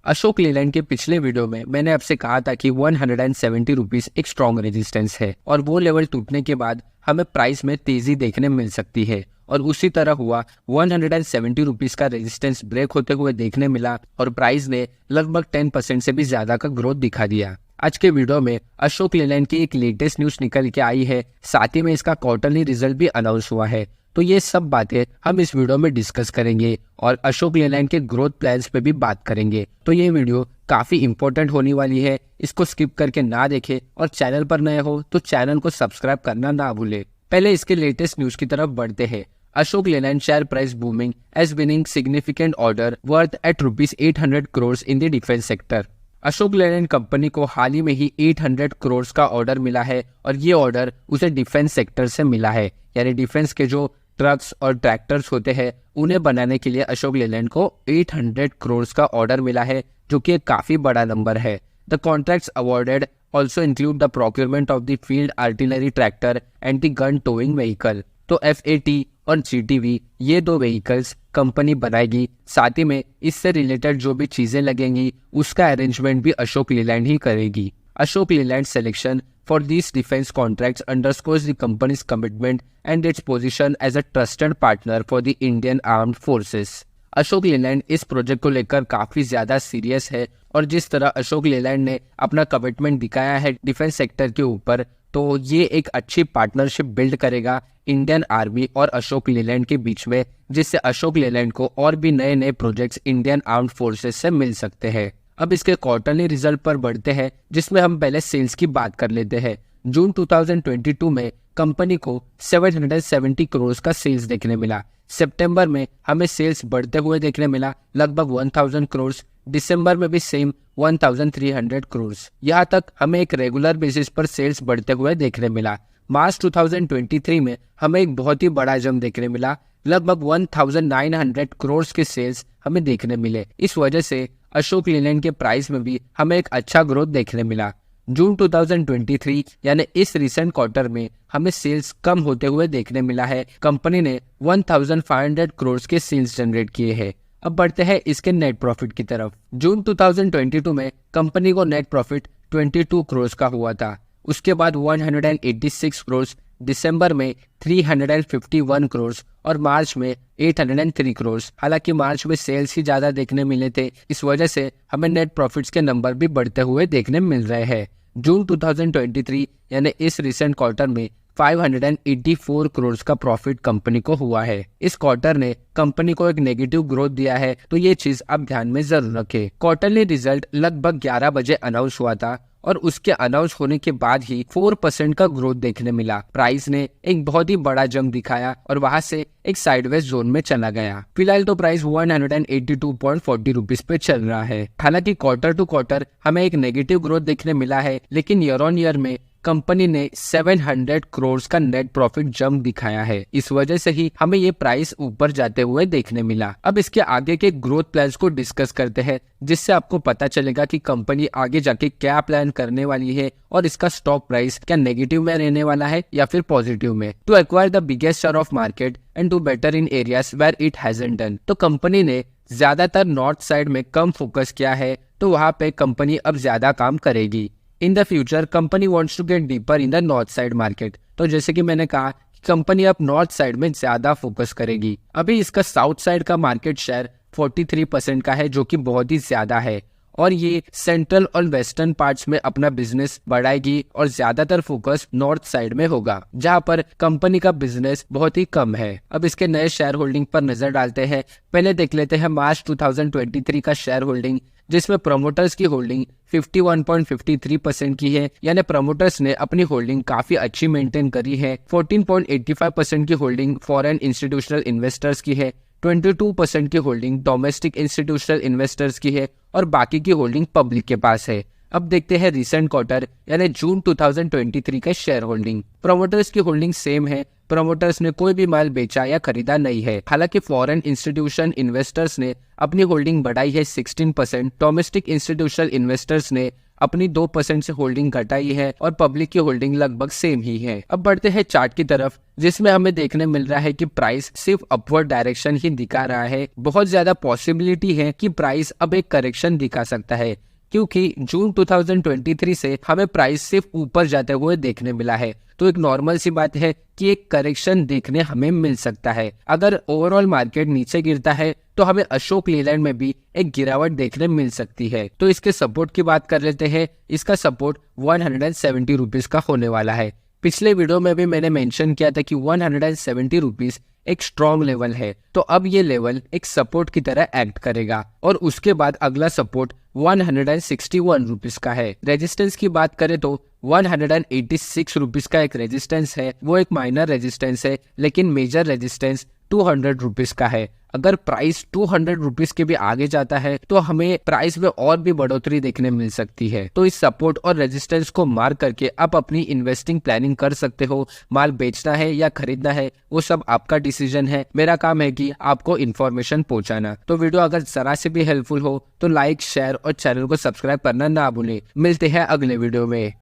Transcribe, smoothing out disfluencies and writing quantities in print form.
अशोक लेलैंड के पिछले वीडियो में मैंने आपसे कहा था कि 170 रुपीज एक स्ट्रॉन्ग रेजिस्टेंस है और वो लेवल टूटने के बाद हमें प्राइस में तेजी देखने मिल सकती है और उसी तरह हुआ। 170 रुपीज का रेजिस्टेंस ब्रेक होते हुए देखने मिला और प्राइस ने लगभग 10% से भी ज्यादा का ग्रोथ दिखा दिया। आज के वीडियो में अशोक लेलैंड की एक लेटेस्ट न्यूज निकल के आई है, साथ ही में इसका क्वार्टरली रिजल्ट भी अनाउंस हुआ है। तो ये सब बातें हम इस वीडियो में डिस्कस करेंगे और अशोक लेलैंड के ग्रोथ प्लान्स पे भी बात करेंगे। तो ये वीडियो काफी इंपॉर्टेंट होने वाली है, इसको स्किप करके ना देखें और चैनल पर नए हो तो चैनल को सब्सक्राइब करना ना भूले। पहले इसके लेटेस्ट न्यूज की तरफ बढ़ते हैं। Ashok Leyland share price booming as winning significant order worth at ₹800 crore in the defence sector. Ashok Leyland company को हाल ही में ही 800 करोड़ का ऑर्डर मिला है और ये ऑर्डर उसे डिफेंस सेक्टर से मिला है, यानी डिफेंस के जो ट्रक्स और ट्रैक्टर्स होते हैं उन्हें बनाने के लिए अशोक लेलैंड को 800 करोड़ का ऑर्डर मिला है, जो कि एक काफी बड़ा नंबर है। The contracts awarded also include the procurement of the field artillery tractor and the gun towing vehicle. तो FAT और GTV ये दो व्हीकल्स कंपनी बनाएगी, साथ ही में इससे रिलेटेड जो भी चीजें लगेंगी उसका अरेंजमेंट भी अशोक लेलैंड ही करेगी। Ashok Leyland selection for these defense contracts underscores the company's commitment and its position as a trusted partner for the Indian Armed Forces. Ashok Leyland इस प्रोजेक्ट को लेकर काफी ज्यादा सीरियस है और जिस तरह अशोक लेलैंड ने अपना कमिटमेंट दिखाया है डिफेंस सेक्टर के ऊपर, तो ये एक अच्छी पार्टनरशिप बिल्ड करेगा इंडियन आर्मी और अशोक लेलैंड के बीच में, जिससे अशोक लेलैंड को और भी नए नए प्रोजेक्ट्स इंडियन आर्म्ड फोर्सेस से मिल सकते हैं। अब इसके क्वार्टरली रिजल्ट पर बढ़ते हैं, जिसमें हम पहले सेल्स की बात कर लेते हैं। जून 2022 में कंपनी को 770 करोड़ का सेल्स देखने मिला। सितंबर में हमें सेल्स बढ़ते हुए देखने मिला लगभग 1000 करोड़। दिसंबर में भी सेम 1300 करोड़। यहाँ तक हमें एक रेगुलर बेसिस पर सेल्स बढ़ते हुए देखने मिला। मार्च 2023 में हमें एक बहुत ही बड़ा जंप देखने मिला, लगभग 1900 करोड़ के सेल्स हमें देखने मिले। इस वजह से अशोक लेलैंड के प्राइस में भी हमें एक अच्छा ग्रोथ देखने मिला। जून 2023 यानी इस रिसेंट क्वार्टर में हमें सेल्स कम होते हुए देखने मिला है। कंपनी ने 1500 करोड़ के सेल्स जनरेट किए हैं। अब बढ़ते हैं इसके नेट प्रॉफिट की तरफ। जून 2022 में कंपनी को नेट प्रॉफिट 22 करोड़ का हुआ था, उसके बाद 186 करोड़, दिसंबर में 351 करोड़ और मार्च में 803 करोड़। हालांकि मार्च में सेल्स ही ज्यादा देखने मिले थे, इस वजह से हमें नेट प्रॉफिट्स के नंबर भी बढ़ते हुए देखने मिल रहे हैं। जून 2023 यानी इस रिसेंट क्वार्टर में 584 करोड़ का प्रॉफिट कंपनी को हुआ है। इस क्वार्टर ने कंपनी को एक नेगेटिव ग्रोथ दिया है, तो ये चीज आप ध्यान में जरूर रखें। क्वार्टरली रिजल्ट लगभग 11 बजे अनाउंस हुआ था और उसके अनाउंस होने के बाद ही 4% का ग्रोथ देखने मिला। प्राइस ने एक बहुत ही बड़ा जंप दिखाया और वहां से एक साइडवेज जोन में चला गया। फिलहाल तो प्राइस 182.40 रुपीज पे चल रहा है। हालांकि क्वार्टर टू क्वार्टर हमें एक नेगेटिव ग्रोथ देखने मिला है, लेकिन ईयर ऑन ईयर में कंपनी ने 700 करोड़ का नेट प्रॉफिट जंप दिखाया है। इस वजह से ही हमें ये प्राइस ऊपर जाते हुए देखने मिला। अब इसके आगे के ग्रोथ प्लान्स को डिस्कस करते हैं, जिससे आपको पता चलेगा कि कंपनी आगे जाके क्या प्लान करने वाली है और इसका स्टॉक प्राइस क्या नेगेटिव में रहने वाला है या फिर पॉजिटिव में। To acquire the biggest share of market and to better in areas where it hasn't done. तो कंपनी ने ज्यादातर नॉर्थ साइड में कम फोकस किया है, तो वहाँ पे कंपनी अब ज्यादा काम करेगी। In the future company wants to get deeper in the north side market. तो जैसे कि मैंने कहा कि कंपनी अब नॉर्थ साइड में ज्यादा फोकस करेगी। अभी इसका साउथ साइड का मार्केट शेयर 43% का है, जो कि बहुत ही ज्यादा है और ये सेंट्रल और वेस्टर्न पार्ट्स में अपना बिजनेस बढ़ाएगी और ज्यादातर फोकस नॉर्थ साइड में होगा, जहां पर कंपनी का बिजनेस बहुत ही कम है। अब इसके नए शेयर होल्डिंग पर नजर डालते हैं। पहले देख लेते हैं मार्च 2023 का शेयर होल्डिंग, जिसमें प्रमोटर्स की होल्डिंग 51.53% की है, यानी प्रमोटर्स ने अपनी होल्डिंग काफी अच्छी मेंटेन करी है। 14.85% की होल्डिंग फॉरेन इंस्टीट्यूशनल इन्वेस्टर्स की है, 22% की होल्डिंग डोमेस्टिक इंस्टीट्यूशनल इन्वेस्टर्स की है और बाकी की होल्डिंग पब्लिक के पास है। अब देखते हैं रिसेंट क्वार्टर यानी जून 2023 का शेयर होल्डिंग। प्रमोटर्स की होल्डिंग सेम है, प्रमोटर्स ने कोई भी माल बेचा या खरीदा नहीं है। हालांकि फॉरेन इंस्टीट्यूशन इन्वेस्टर्स ने अपनी होल्डिंग बढ़ाई है 16%, डोमेस्टिक इंस्टीट्यूशनल इन्वेस्टर्स ने अपनी 2% से होल्डिंग घटाई है और पब्लिक की होल्डिंग लगभग सेम ही है। अब बढ़ते हैं चार्ट की तरफ, जिसमें हमें देखने मिल रहा है कि प्राइस सिर्फ अपवर्ड डायरेक्शन ही दिखा रहा है। बहुत ज्यादा पॉसिबिलिटी है कि प्राइस अब एक करेक्शन दिखा सकता है, क्योंकि जून 2023 से हमें प्राइस सिर्फ ऊपर जाते हुए देखने मिला है। तो एक नॉर्मल सी बात है कि एक करेक्शन देखने हमें मिल सकता है। अगर ओवरऑल मार्केट नीचे गिरता है तो हमें अशोक लीलैंड में भी एक गिरावट देखने मिल सकती है। तो इसके सपोर्ट की बात कर लेते हैं। इसका सपोर्ट 170 रुपीज का होने वाला है। पिछले वीडियो में भी मैंने मेंशन किया था कि 170 रुपीज एक स्ट्रॉन्ग लेवल है, तो अब ये लेवल एक सपोर्ट की तरह एक्ट करेगा और उसके बाद अगला सपोर्ट 161 रुपीज का है। रेजिस्टेंस की बात करें तो 186 रुपीज का एक रेजिस्टेंस है, वो एक माइनर रेजिस्टेंस है, लेकिन मेजर रेजिस्टेंस 200 रुपीज का है। अगर प्राइस 200 रुपीज के भी आगे जाता है तो हमें प्राइस में और भी बढ़ोतरी देखने मिल सकती है। तो इस सपोर्ट और रेजिस्टेंस को मार करके आप अपनी इन्वेस्टिंग प्लानिंग कर सकते हो। माल बेचना है या खरीदना है वो सब आपका डिसीजन है। मेरा काम है कि आपको इन्फॉर्मेशन पहुंचाना। तो वीडियो अगर जरा से भी हेल्पफुल हो तो लाइक, शेयर और चैनल को सब्सक्राइब करना ना भूलें। मिलते हैं अगले वीडियो में।